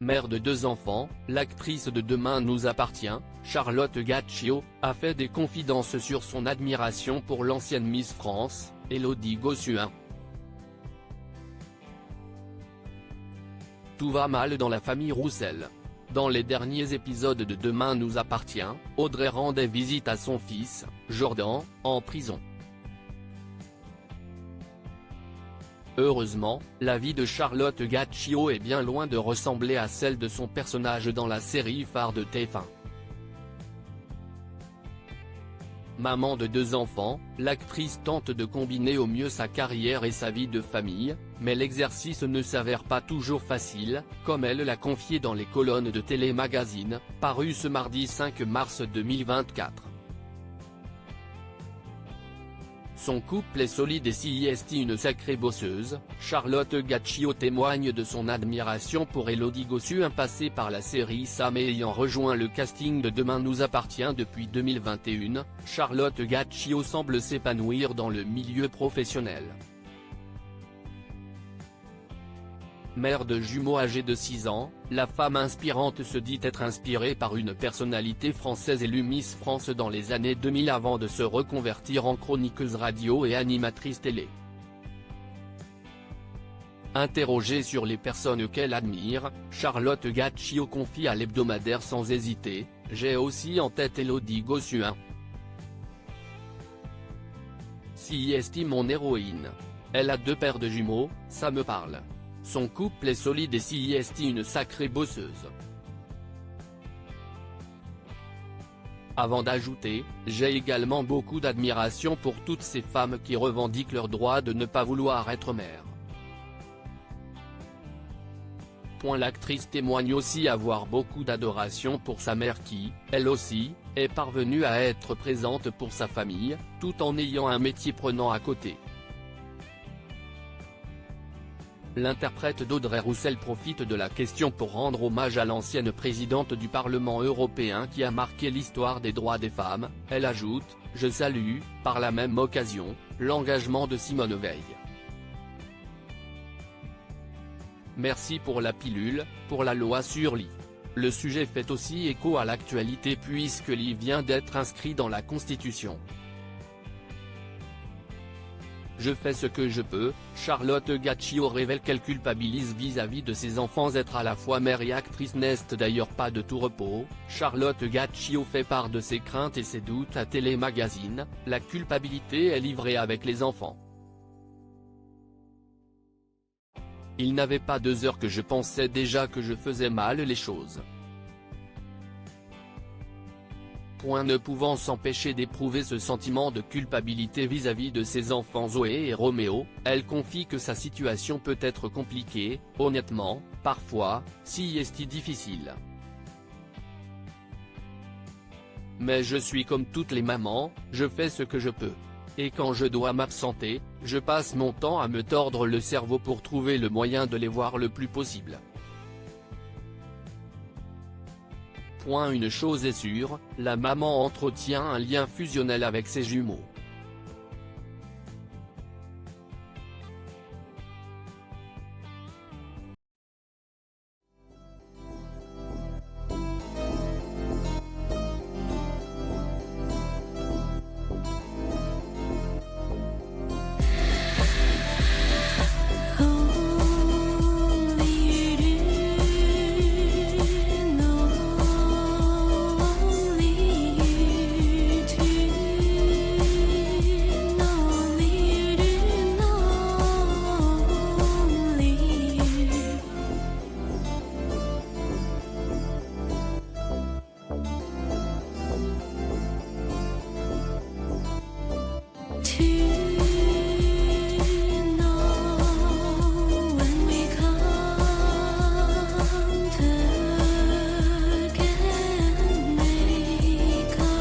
Mère de 2 enfants, l'actrice de Demain nous appartient, Charlotte Gaccio, a fait des confidences sur son admiration pour l'ancienne Miss France, Élodie Gossuin. Tout va mal dans la famille Roussel. Dans les derniers épisodes de Demain nous appartient, Audrey rendait visite à son fils, Jordan, en prison. Heureusement, la vie de Charlotte Gaccio est bien loin de ressembler à celle de son personnage dans la série phare de TF1. Maman de 2 enfants, l'actrice tente de combiner au mieux sa carrière et sa vie de famille, mais l'exercice ne s'avère pas toujours facile, comme elle l'a confié dans les colonnes de Télé Magazine, paru ce mardi 5 mars 2024. Son couple est solide et si est une sacrée bosseuse, Charlotte Gaccio témoigne de son admiration pour Élodie Gossuin passée par la série Sam et ayant rejoint le casting de Demain nous appartient depuis 2021, Charlotte Gaccio semble s'épanouir dans le milieu professionnel. Mère de jumeaux âgés de 6 ans, la femme inspirante se dit être inspirée par une personnalité française élue Miss France dans les années 2000 avant de se reconvertir en chroniqueuse radio et animatrice télé. Interrogée sur les personnes qu'elle admire, Charlotte Gaccio confie à l'hebdomadaire sans hésiter, « J'ai aussi en tête Élodie Gossuin. Si est mon héroïne. Elle a 2 paires de jumeaux, ça me parle. Son couple est solide et si est une sacrée bosseuse. » Avant d'ajouter, « J'ai également beaucoup d'admiration pour toutes ces femmes qui revendiquent leur droit de ne pas vouloir être mère. » L'actrice témoigne aussi avoir beaucoup d'adoration pour sa mère qui, elle aussi, est parvenue à être présente pour sa famille, tout en ayant un métier prenant à côté. L'interprète d'Audrey Roussel profite de la question pour rendre hommage à l'ancienne présidente du Parlement européen qui a marqué l'histoire des droits des femmes. Elle ajoute « Je salue, par la même occasion, l'engagement de Simone Veil. Merci pour la pilule, pour la loi sur l'IVG. Le sujet fait aussi écho à l'actualité puisque l'IVG vient d'être inscrit dans la Constitution. Je fais ce que je peux », Charlotte Gaccio révèle qu'elle culpabilise vis-à-vis de ses enfants. Être à la fois mère et actrice n'est d'ailleurs pas de tout repos. Charlotte Gaccio fait part de ses craintes et ses doutes à Télé Magazine, la culpabilité est livrée avec les enfants. Il n'avait pas 2 heures que je pensais déjà que je faisais mal les choses. Ne pouvant s'empêcher d'éprouver ce sentiment de culpabilité vis-à-vis de ses enfants Zoé et Roméo, elle confie que sa situation peut être compliquée, honnêtement, parfois, si est difficile. Mais je suis comme toutes les mamans, je fais ce que je peux. Et quand je dois m'absenter, je passe mon temps à me tordre le cerveau pour trouver le moyen de les voir le plus possible. Une chose est sûre, la maman entretient un lien fusionnel avec ses jumeaux.